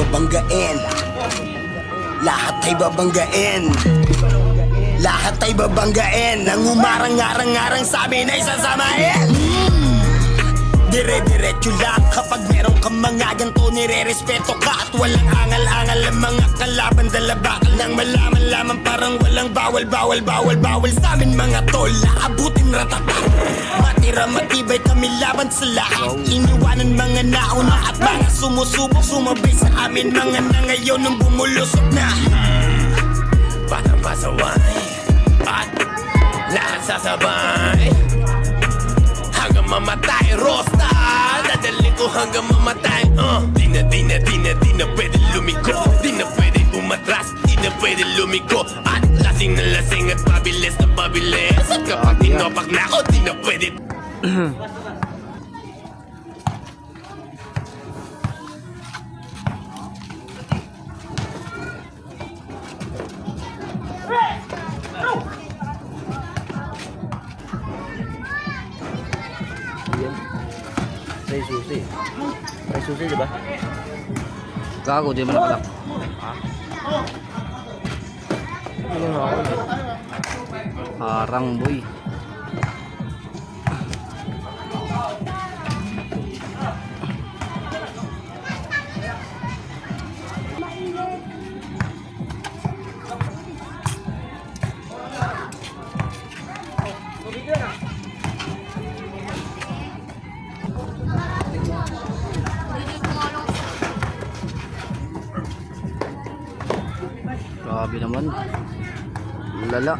babanggain. Lahat ay babanggain. Lahat ay babanggain. Nang umarang-arang-arang sa amin ay sasamain. Dire-diretso lang kapag meron kang mga ganto, nire-respeto ka at walang angal-angal ang mga kalaban. Dala bakal nang malaman lamang parang walang bawal sa amin mga tol, aabutin ratata. Matira matibay kami laban sa lahat. Iniwanan mga nauna at mga sumusubok, sumabay sa amin mga na ngayon nung bumulusok na. Batang pasaway at lahat sasabay hanggang mamatay, Rosta. Dadalhin ko hanggang mamatay. Di na pwede lumiko. Di na pwede umatras. Di na pwede lumiko. At lasing na lasing at pabilis na pabilis. At kapag tinopak na ako, di na pwede. May susi. May susi, di ba? Gago, di mo nakalak. Ano na ako? Harang boy. Grabe naman. Lala.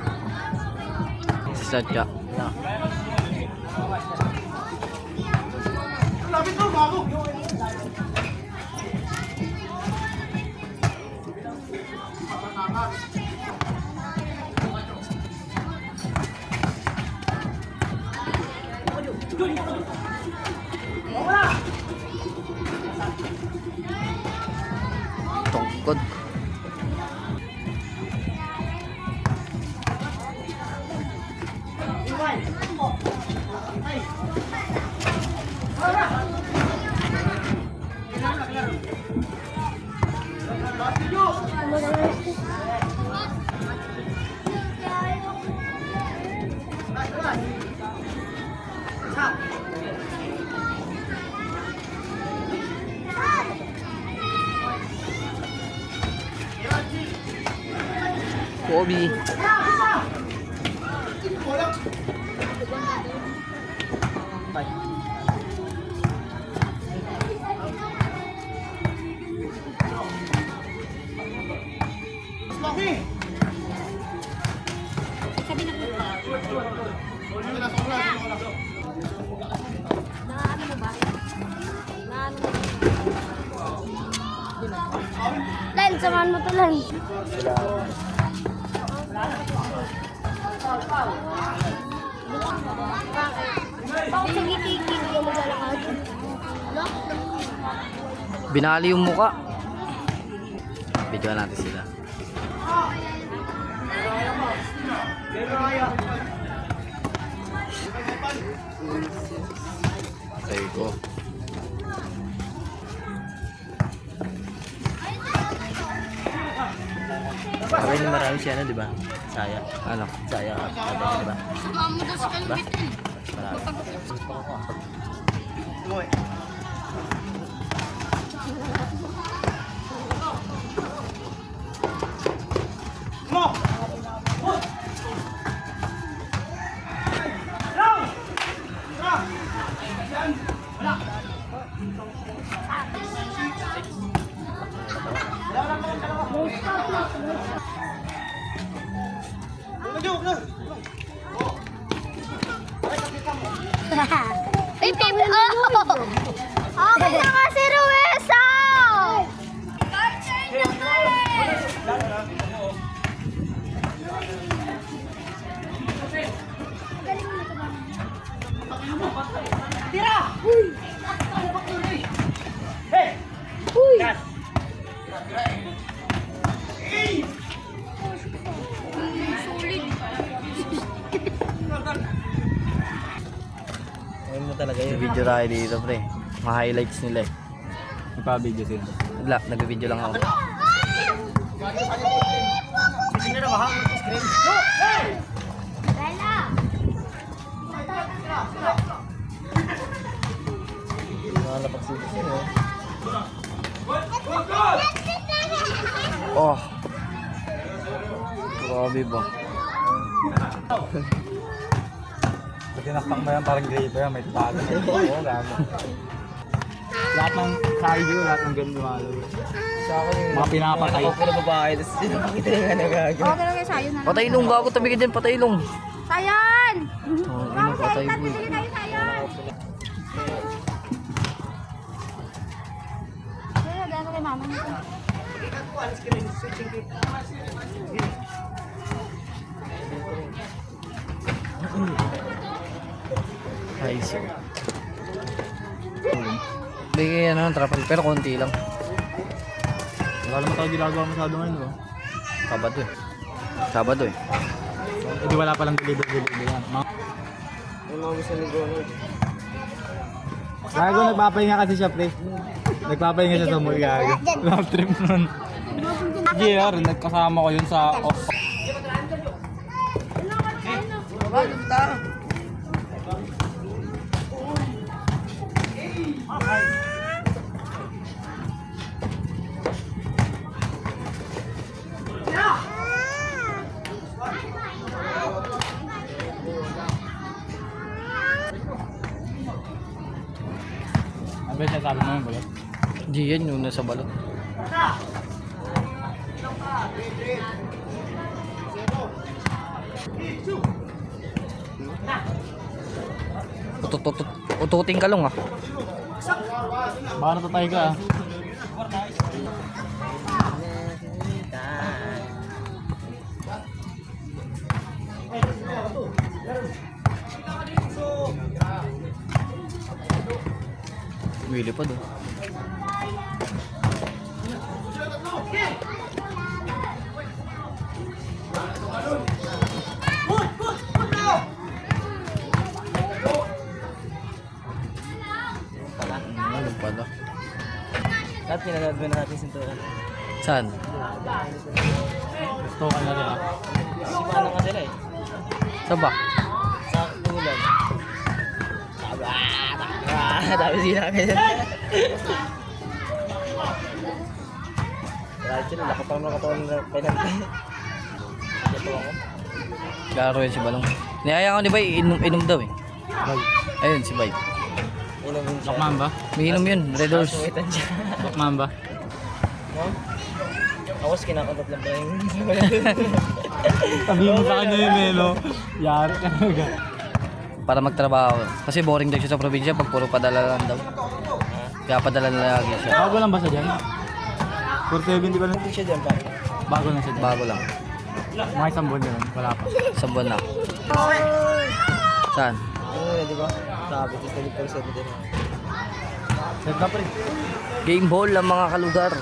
Si Satya. Tungkod. Kobe. Len, samahan mo to, Len. Bakit sa gitigil hindi ka maglalakad? No? Binali yung muka. Video natin sila. Sayo ko. Parang yung marami siya na, di ba? Saya. Ano? Saya. Di ba? Samahan mo to sa kalbitin. Marami. Ay, baby! Oh! Okay na nga si Ruesa! Tira! Uy! Hey! Uy! Ayun mo talaga yun. Video tayo dito pre. Ma-highlights nila eh. Nagpa-video sila. Nag-video lang ako. Bella! Oh. Grabe ba? Pag tinaktak mo yan, parang gray pa yan, may tago. Oo, gamo. Lahat ng cardio, lahat ng ganun lumalo. Mga pinapatay. Ako na babae, tapos sinapakita yung ano gagawin. Okay lang kayo sayo na. Patay ilong gago, tabi ka dyan, patay ilong. Sayan! Oh, ano, patay Tatlo boy. tayo sayan! Kaya, gano'n kay mama nito. Ay, so. Bigay ano, trapal, pero konti lang. Wala naman tayo ginagawa masyado ngayon, no? Sabado eh. Sabado eh. Hindi wala palang deliver yan. Yung mga gusto ni Gonald. Gago, nagpapahinga kasi siya, pre. Nagpapahinga siya sa mall, gago. Long trip nun. GR, nagkasama ko yun sa off. Ano ba siya sabi mo yung bulot? Di yan yung nasa balot. Ututing ka lang ah. Baka natatay ka, ah. Wili pa doon. Ano pala? Lahat pinanood mo na natin sinturan. Saan? Gusto ka na rin, ah. Paano nga sila eh? Saba? Sa tulan. Tapos sila ganyan. Kahit sila, nakapang nakataon na penalty. Ito ako. Garo yan si Balong. Niyaya ko ni Bay, inom daw eh. Bye. Ayun si Bay. Inumin siya. Bakman ba? May inom yun, Red Horse. Sungitan siya. Bakman ba? No? Ako kinakatot lang ba yung... Sabihin mo sa kanya yun, eh, no? Yari ka talaga. Para magtrabaho. Kasi boring daw siya sa probinsya pag puro padala lang daw. Kaya padala na lagi siya. Bago lang ba siya dyan? 470 ba lang? Hindi siya dyan pa. Bago lang siya dyan. Bago lang. Mga isang buwan na lang. Wala pa. Isang buwan na. Saan? Ano yun, di ba? Sabi, tapos naging 470 din. Set na, pre. Game ball ang mga kalugar.